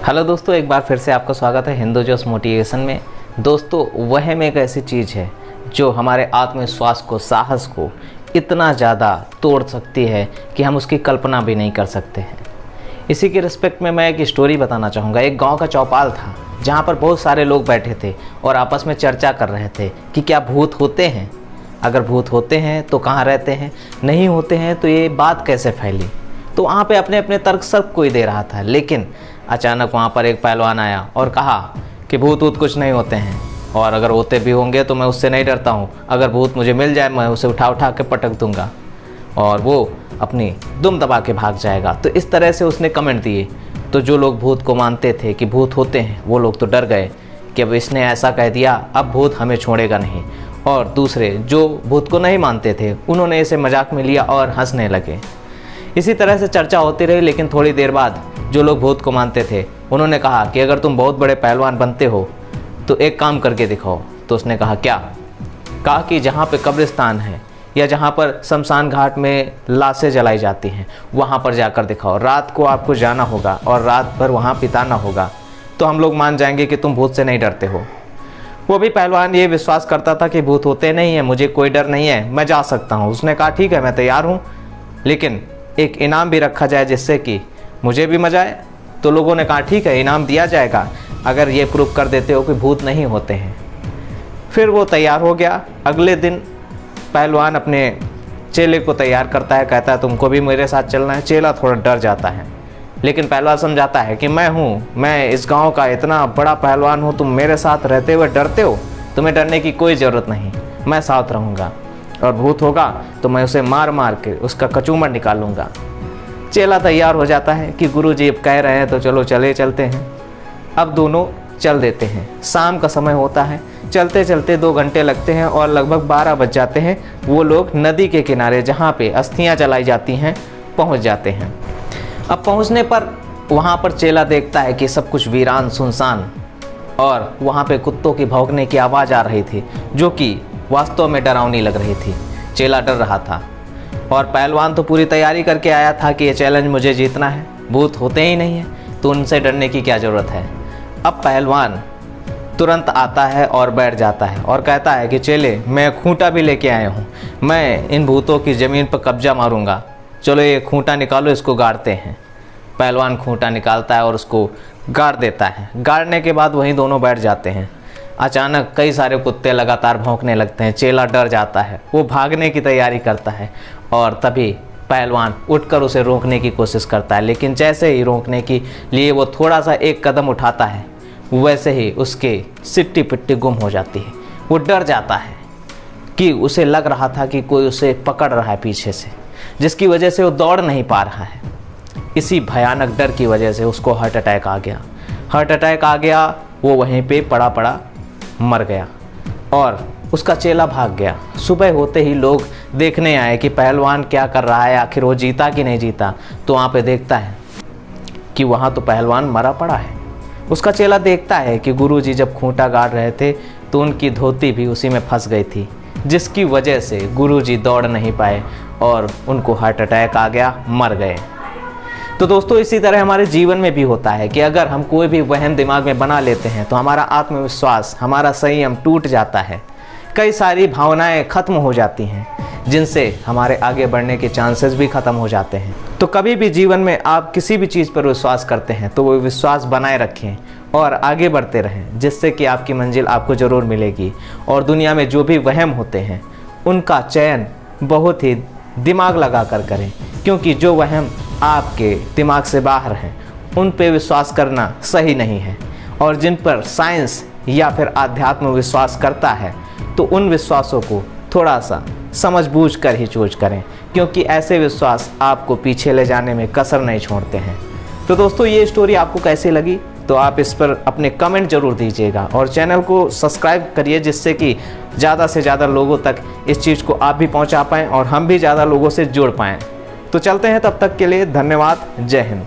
Hello दोस्तों, एक बार फिर से आपका स्वागत है हिंदू जोश मोटिवेशन में। दोस्तों, वहम एक ऐसी चीज़ है जो हमारे आत्मविश्वास को, साहस को इतना ज़्यादा तोड़ सकती है कि हम उसकी कल्पना भी नहीं कर सकते हैं। इसी के रिस्पेक्ट में मैं एक स्टोरी बताना चाहूँगा। एक गांव का चौपाल था जहाँ पर बहुत सारे लोग बैठे थे और आपस में चर्चा कर रहे थे कि क्या भूत होते हैं, अगर भूत होते हैं तो कहाँ रहते हैं, नहीं होते हैं तो ये बात कैसे फैली। तो वहाँ पे अपने अपने तर्क सब कोई दे रहा था, लेकिन अचानक वहाँ पर एक पहलवान आया और कहा कि भूत वूत कुछ नहीं होते हैं, और अगर होते भी होंगे तो मैं उससे नहीं डरता हूँ। अगर भूत मुझे मिल जाए मैं उसे उठा उठा के पटक दूंगा और वो अपनी दुम दबा के भाग जाएगा। तो इस तरह से उसने कमेंट दिए। तो जो लोग भूत को मानते थे कि भूत होते हैं, वो लोग तो डर गए कि अब इसने ऐसा कह दिया, अब भूत हमें छोड़ेगा नहीं। और दूसरे जो भूत को नहीं मानते थे, उन्होंने इसे मजाक में लिया और हंसने लगे। इसी तरह से चर्चा होती रही, लेकिन थोड़ी देर बाद जो लोग भूत को मानते थे उन्होंने कहा कि अगर तुम बहुत बड़े पहलवान बनते हो तो एक काम करके दिखाओ। तो उसने कहा क्या? कहा कि जहाँ पे कब्रिस्तान है या जहाँ पर शमशान घाट में लाशें जलाई जाती हैं वहाँ पर जाकर दिखाओ। रात को आपको जाना होगा और रात भर वहाँ बिताना होगा, तो हम लोग मान जाएंगे कि तुम भूत से नहीं डरते हो। वो भी पहलवान ये विश्वास करता था कि भूत होते नहीं हैं, मुझे कोई डर नहीं है, मैं जा सकता हूँ। उसने कहा ठीक है, मैं तैयार हूँ, लेकिन एक इनाम भी रखा जाए जिससे कि मुझे भी मजा आए। तो लोगों ने कहा ठीक है, इनाम दिया जाएगा अगर ये प्रूव कर देते हो कि भूत नहीं होते हैं। फिर वो तैयार हो गया। अगले दिन पहलवान अपने चेले को तैयार करता है, कहता है तुमको भी मेरे साथ चलना है। चेला थोड़ा डर जाता है, लेकिन पहलवान समझाता है कि मैं इस गांव का इतना बड़ा पहलवान हूँ, तुम मेरे साथ रहते हुए डरते हो, तुम्हें डरने की कोई ज़रूरत नहीं, मैं साथ रहूँगा और भूत होगा तो मैं उसे मार मार के उसका कचूमर निकालूंगा। चेला तैयार हो जाता है कि गुरुजी अब कह रहे हैं तो चलो चलते हैं। अब दोनों चल देते हैं। शाम का समय होता है, चलते चलते 2 घंटे लगते हैं और लगभग 12 बज जाते हैं। वो लोग नदी के किनारे जहाँ पे अस्थियाँ जलाई जाती हैं पहुँच जाते हैं। अब पहुँचने पर वहाँ पर चेला देखता है कि सब कुछ वीरान सुनसान, और वहाँ पे कुत्तों की भौंकने की आवाज़ आ रही थी जो कि वास्तव में डरावनी लग रही थी। चेला डर रहा था और पहलवान तो पूरी तैयारी करके आया था कि ये चैलेंज मुझे जीतना है, भूत होते ही नहीं हैं तो उनसे डरने की क्या ज़रूरत है। अब पहलवान तुरंत आता है और बैठ जाता है और कहता है कि चेले, मैं खूंटा भी लेके आया हूँ, मैं इन भूतों की ज़मीन पर कब्जा मारूंगा, चलो ये खूंटा निकालो, इसको गाड़ते हैं। पहलवान खूंटा निकालता है और उसको गाड़ देता है। गाड़ने के बाद वहीं दोनों बैठ जाते हैं। अचानक कई सारे कुत्ते लगातार भौंकने लगते हैं। चेला डर जाता है, वो भागने की तैयारी करता है और तभी पहलवान उठकर उसे रोकने की कोशिश करता है, लेकिन जैसे ही रोकने के लिए वो थोड़ा सा एक कदम उठाता है, वैसे ही उसके सिट्टी पिट्टी गुम हो जाती है। वो डर जाता है कि उसे लग रहा था कि कोई उसे पकड़ रहा है पीछे से, जिसकी वजह से वो दौड़ नहीं पा रहा है। इसी भयानक डर की वजह से उसको हार्ट अटैक आ गया। हार्ट अटैक आ गया, वो वहीं पे पड़ा पड़ा मर गया और उसका चेला भाग गया। सुबह होते ही लोग देखने आए कि पहलवान क्या कर रहा है, आखिर वो जीता कि नहीं जीता। तो वहाँ पे देखता है कि वहाँ तो पहलवान मरा पड़ा है। उसका चेला देखता है कि गुरुजी जब खूंटा गाड़ रहे थे तो उनकी धोती भी उसी में फंस गई थी, जिसकी वजह से गुरुजी दौड़ नहीं पाए और उनको हार्ट अटैक आ गया, मर गए। तो दोस्तों, इसी तरह हमारे जीवन में भी होता है कि अगर हम कोई भी वहम दिमाग में बना लेते हैं तो हमारा आत्मविश्वास, हमारा संयम टूट जाता है। कई सारी भावनाएं खत्म हो जाती हैं जिनसे हमारे आगे बढ़ने के चांसेस भी खत्म हो जाते हैं। तो कभी भी जीवन में आप किसी भी चीज़ पर विश्वास करते हैं तो वो विश्वास बनाए रखें और आगे बढ़ते रहें, जिससे कि आपकी मंजिल आपको ज़रूर मिलेगी। और दुनिया में जो भी वहम होते हैं उनका चयन बहुत ही दिमाग लगा कर करें, क्योंकि जो वहम आपके दिमाग से बाहर हैं उन पे विश्वास करना सही नहीं है। और जिन पर साइंस या फिर आध्यात्म विश्वास करता है तो उन विश्वासों को थोड़ा सा समझबूझ कर ही चूज करें, क्योंकि ऐसे विश्वास आपको पीछे ले जाने में कसर नहीं छोड़ते हैं। तो दोस्तों, ये स्टोरी आपको कैसी लगी तो आप इस पर अपने कमेंट जरूर दीजिएगा और चैनल को सब्सक्राइब करिए, जिससे कि ज़्यादा से ज़्यादा लोगों तक इस चीज़ को आप भी पहुंचा पाएँ और हम भी ज़्यादा लोगों से जुड़ पाएँ। तो चलते हैं, तब तक के लिए धन्यवाद। जय हिंद।